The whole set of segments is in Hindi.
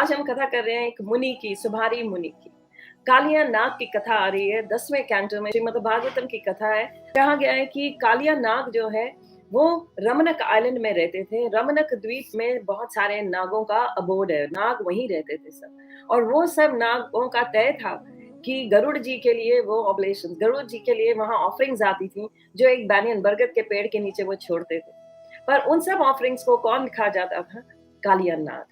आज हम कथा कर रहे हैं एक मुनि की, सुभारी मुनि की। कालिया नाग की कथा आ रही है 10वें कैंटो में। श्रीमद् भागवतम की कथा है। कहा गया है कि कालिया नाग जो है वो रमनक आइलैंड में रहते थे। रमनक द्वीप में बहुत सारे नागों का अबोर्ड है, नाग वहीं रहते थे सब। और वो सब नागों का तय था कि गरुड़ जी के लिए वो ऑब्लेशन, गरुड़ जी के लिए वहां ऑफरिंग्स आती थी, जो एक बैनियन बरगद के पेड़ के नीचे वो छोड़ते थे। पर उन सब ऑफरिंग्स को कौन खा जाता था? कालिया नाग।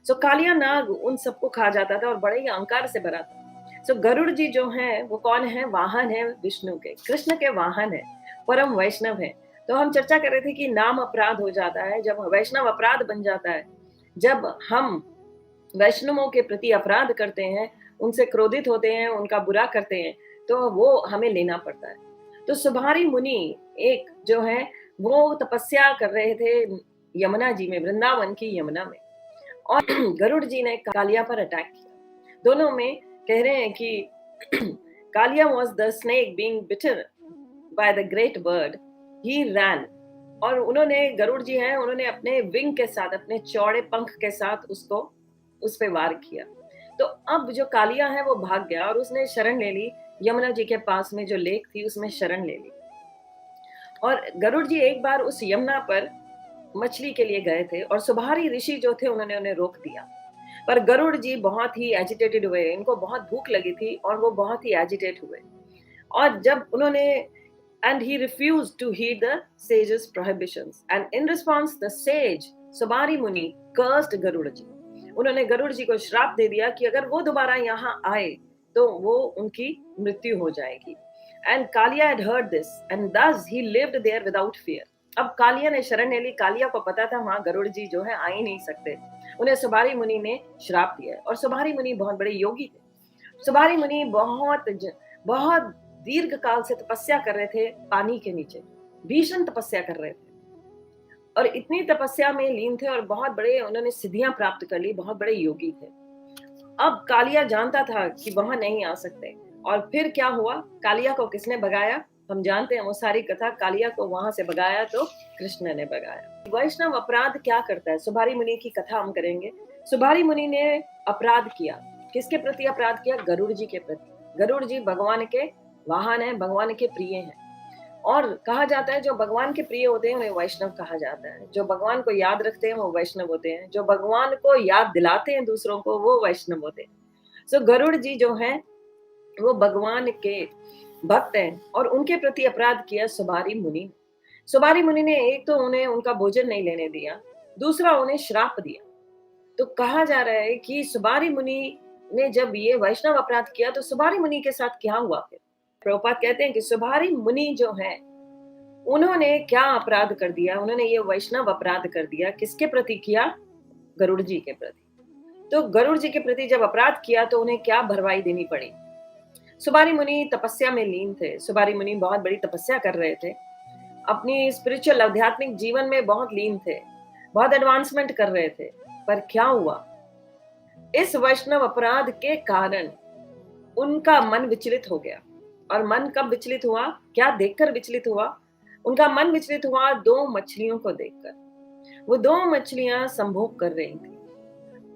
सो कालिया नाग उन सबको खा जाता था और बड़े ही अहंकार से भरा था। सो गरुड़ जी जो हैं वो कौन है? वाहन है विष्णु के, कृष्ण के वाहन है, परम वैष्णव है। तो हम चर्चा कर रहे थे कि नाम अपराध हो जाता है जब वैष्णव अपराध बन जाता है। जब हम वैष्णवों के प्रति अपराध करते हैं, उनसे क्रोधित होते हैं, उनका बुरा करते हैं, तो वो हमें लेना पड़ता है। तो सुभारी मुनि एक जो है वो तपस्या कर रहे थे यमुना जी में, वृंदावन की यमुना में। और गरुड़ जी ने कालिया पर अटैक किया। दोनों में कह रहे हैं कि Kaliya was the snake being bitter by the great bird, he ran. और उन्होंने, गरुड़ जी हैं, उन्होंने अपने विंग के साथ, अपने चौड़े पंख के साथ उसको उस पे वार किया। तो अब जो कालिया है वो भाग गया और उसने शरण ले ली यमुना जी के पास में जो लेक थी, उसमें शरण ले ली। और गरुड़ जी एक बार उस यमुना पर मछली के लिए गए थे और सुभारी ऋषि जो थे उन्होंने उन्हें रोक दिया। पर गरुड़ जी बहुत ही एजिटेटेड हुए, इनको बहुत भूख लगी थी और वो बहुत ही एजिटेट हुए। और जब उन्होंने and he refused to heed the sage's prohibitions, and in response the sage सुबारी मुनि cursed गरुड़ जी। उन्होंने गरुड़ जी को श्राप दे दिया कि अगर वो दोबारा यहाँ आए तो वो उनकी मृत्यु हो जाएगी। And Kaliya had heard this and thus he lived there without fear। अब कालिया ने शरण ले ली। कालिया को पता था वहां गरुड़ जी जो है आ ही नहीं सकते। उन्हें सुबारी मुनि ने श्राप दिया और सुबारी मुनि बहुत बड़े योगी थे। सुबारी मुनि बहुत दीर्घ काल से तपस्या कर रहे थे, पानी के नीचे भीषण तपस्या कर रहे थे और इतनी तपस्या में लीन थे और बहुत बड़े उन्होंने सिद्धियां प्राप्त कर ली, बहुत बड़े योगी थे। अब कालिया जानता था कि वहां नहीं आ सकते। और फिर क्या हुआ? कालिया को किसने भगाया? हम जानते हैं वो सारी कथा। कालिया को वहां से भगाया तो कृष्ण ने भगाया। वैष्णव अपराध क्या करता है? सुभारी मुनि की कथा हम करेंगे। सुभारी मुनि ने अपराध किया। किसके प्रति अपराध किया? गरुड़ जी के प्रति। गरुड़ जी भगवान के वाहन है, भगवान के प्रिय हैं। और कहा जाता है जो भगवान के प्रिय होते हैं उन्हें वैष्णव कहा जाता है। जो भगवान को याद रखते हैं वो वैष्णव होते हैं। जो भगवान को याद दिलाते हैं दूसरों को, वो वैष्णव होते हैं। सो गरुड़ जी जो है वो भगवान के भक्त हैं और उनके प्रति अपराध किया सुबारी मुनि। सुबारी मुनि ने एक तो उन्हें उनका भोजन नहीं लेने दिया, दूसरा उन्हें श्राप दिया। तो कहा जा रहा है कि सुबारी मुनि ने जब ये वैष्णव अपराध किया तो सुबारी मुनि के साथ क्या हुआ? फिर प्रभुपाद कहते हैं कि सुबारी मुनि जो है उन्होंने क्या अपराध कर दिया? उन्होंने ये वैष्णव अपराध कर दिया। किसके प्रति किया? गरुड़ जी के प्रति। तो गरुड़ जी के प्रति जब अपराध किया तो उन्हें क्या भरपाई देनी पड़ी? सुबारी मुनि तपस्या में लीन थे। सुबारी मुनि बहुत बड़ी तपस्या कर रहे थे, अपनी स्पिरिचुअल आध्यात्मिक जीवन में बहुत लीन थे, बहुत एडवांसमेंट कर रहे थे। पर क्या हुआ? इस वैष्णव अपराध के कारण उनका मन विचलित हो गया। और मन कब विचलित हुआ? क्या देखकर विचलित हुआ? उनका मन विचलित हुआ दो मछलियों को देखकर। वो दो मछलियां संभोग कर रही थी।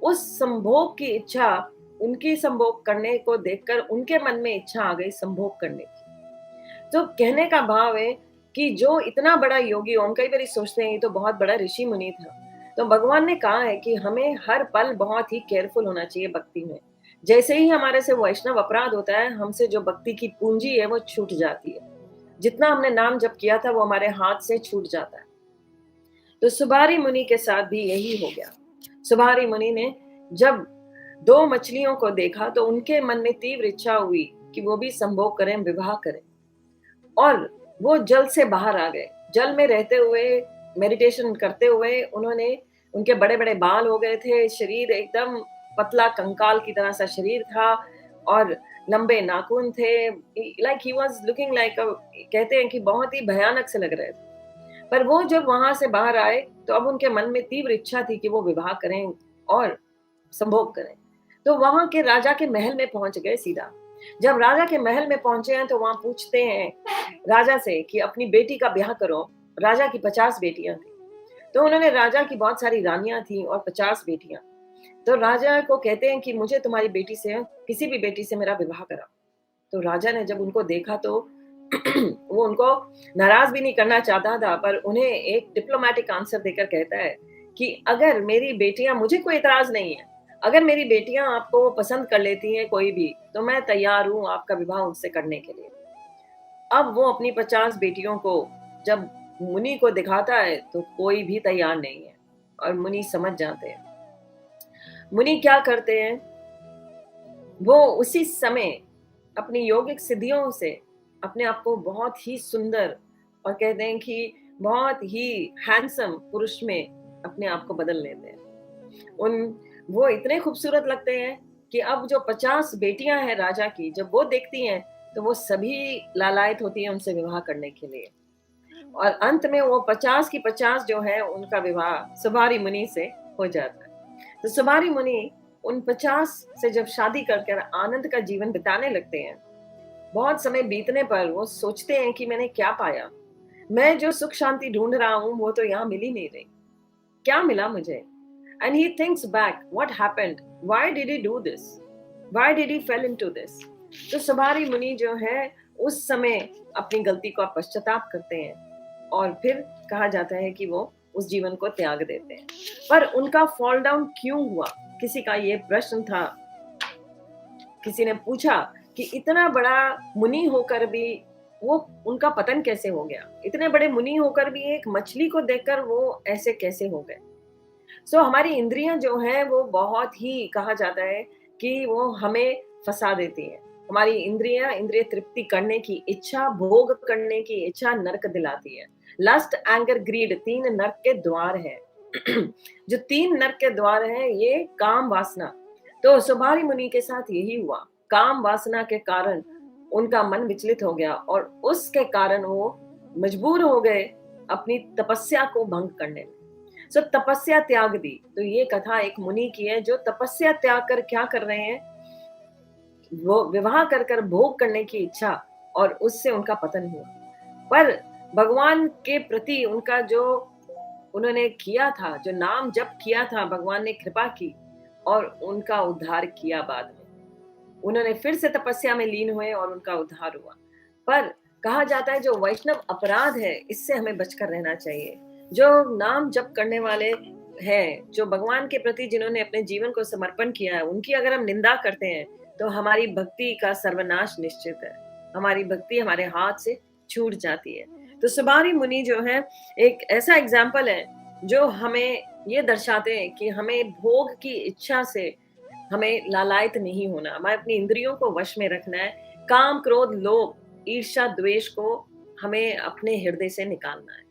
उस संभोग की इच्छा, उनकी संभोग करने को देखकर उनके मन में इच्छा आ गई संभोग करने की। तो कहने का भाव है कि जो इतना बड़ा योगी, हम कई बार सोचते हैं ये तो बहुत बड़ा ऋषि मुनि था। तो भगवान ने कहा है कि हमें हर पल बहुत ही केयरफुल होना चाहिए भक्ति में। जैसे ही हमारे से वैष्णव अपराध होता है, हमसे जो भक्ति की पूंजी है वो छूट जाती है। जितना हमने नाम जप किया था वो हमारे हाथ से छूट जाता है। तो सुबारी मुनि के साथ भी यही हो गया। सुबारी मुनि ने जब दो मछलियों को देखा तो उनके मन में तीव्र इच्छा हुई कि वो भी संभोग करें, विवाह करें। और वो जल से बाहर आ गए। जल में रहते हुए, मेडिटेशन करते हुए, उन्होंने, उनके बड़े बड़े बाल हो गए थे, शरीर एकदम पतला कंकाल की तरह सा शरीर था और लंबे नाखून थे। Like he was looking like, कहते हैं कि बहुत ही भयानक से लग रहे थे। पर वो जब वहां से बाहर आए तो अब उनके मन में तीव्र इच्छा थी कि वो विवाह करें और संभोग करें। तो वहां के राजा के महल में पहुंच गए सीधा। जब राजा के महल में पहुंचे हैं तो वहां पूछते हैं राजा से कि अपनी बेटी का ब्याह करो। राजा की 50 बेटियां थी। तो उन्होंने, राजा की बहुत सारी रानियां थी और 50 बेटियां। तो राजा को कहते हैं कि मुझे तुम्हारी बेटी से, किसी भी बेटी से मेरा विवाह कराओ। तो राजा ने जब उनको देखा तो वो उनको नाराज़ भी नहीं करना चाहता था, पर उन्हें एक डिप्लोमैटिक आंसर देकर कहता है कि अगर मेरी बेटियाँ, मुझे कोई एतराज़ नहीं है, अगर मेरी बेटियाँ आपको पसंद कर लेती हैं कोई भी, तो मैं तैयार हूँ आपका विवाह उनसे करने के लिए। अब वो अपनी 50 बेटियों को जब मुनि को दिखाता है, तो कोई भी तैयार नहीं है और मुनि समझ जाते हैं। मुनि क्या करते हैं, वो उसी समय अपनी योगिक सिद्धियों से अपने आप को बहुत ही सुंदर और कहते हैं कि बहुत ही हैंडसम पुरुष में अपने आप को बदल लेते हैं। उन वो इतने खूबसूरत लगते हैं कि अब जो 50 बेटियां हैं राजा की, जब वो देखती हैं तो वो सभी लालायित होती हैं उनसे विवाह करने के लिए। और अंत में वो 50 की 50 जो है उनका विवाह सुबारी मुनि से हो जाता है। तो सुबारी मुनि उन 50 से जब शादी कर आनंद का जीवन बिताने लगते हैं, बहुत समय बीतने पर वो सोचते हैं कि मैंने क्या पाया? मैं जो सुख शांति ढूँढ रहा हूँ वो तो यहाँ मिल ही नहीं रही। क्या मिला मुझे? And he thinks back, what happened? Why did he do this? Why did he fail into this? तो सुबारी मुनि जो है उस समय अपनी गलती का पश्चाताप करते हैं और फिर कहा जाता है कि वो उस जीवन को त्याग देते हैं। पर उनका फॉल डाउन क्यों हुआ? किसी का ये प्रश्न था। किसी ने पूछा कि इतना बड़ा मुनि होकर भी वो, उनका पतन कैसे हो गया? इतने बड़े मुनि होकर भी एक मछली को देखकर वो ऐसे कैसे हो गए? हमारी इंद्रियां जो हैं वो बहुत ही, कहा जाता है कि वो हमें फंसा देती हैं। हमारी इंद्रियां, इंद्रिय तृप्ति करने की इच्छा, भोग करने की इच्छा नरक दिलाती है। लस्ट, एंगर, ग्रीड 3 नरक के द्वार हैं। जो 3 नरक के द्वार हैं ये काम वासना। तो सुबारी मुनि के साथ यही हुआ। काम वासना के कारण उनका मन विचलित हो गया और उसके कारण वो मजबूर हो गए अपनी तपस्या को भंग करने में। तपस्या त्याग दी। तो ये कथा एक मुनि की है जो तपस्या त्याग कर क्या कर रहे हैं, वो विवाह कर भोग करने की इच्छा, और उससे उनका पतन हुआ। पर भगवान के प्रति उनका जो उन्होंने किया था, जो नाम जप किया था, भगवान ने कृपा की और उनका उद्धार किया। बाद में उन्होंने फिर से तपस्या में लीन हुए और उनका उद्धार हुआ। पर कहा जाता है जो वैष्णव अपराध है इससे हमें बचकर रहना चाहिए। जो नाम जप करने वाले हैं, जो भगवान के प्रति जिन्होंने अपने जीवन को समर्पण किया है, उनकी अगर हम निंदा करते हैं तो हमारी भक्ति का सर्वनाश निश्चित है। हमारी भक्ति हमारे हाथ से छूट जाती है। तो सुबारी मुनि जो है एक ऐसा एग्जाम्पल है जो हमें ये दर्शाते हैं कि हमें भोग की इच्छा से हमें लालायित नहीं होना, हमें अपनी इंद्रियों को वश में रखना है। काम, क्रोध, लोभ, ईर्ष्या, द्वेष को हमें अपने हृदय से निकालना है।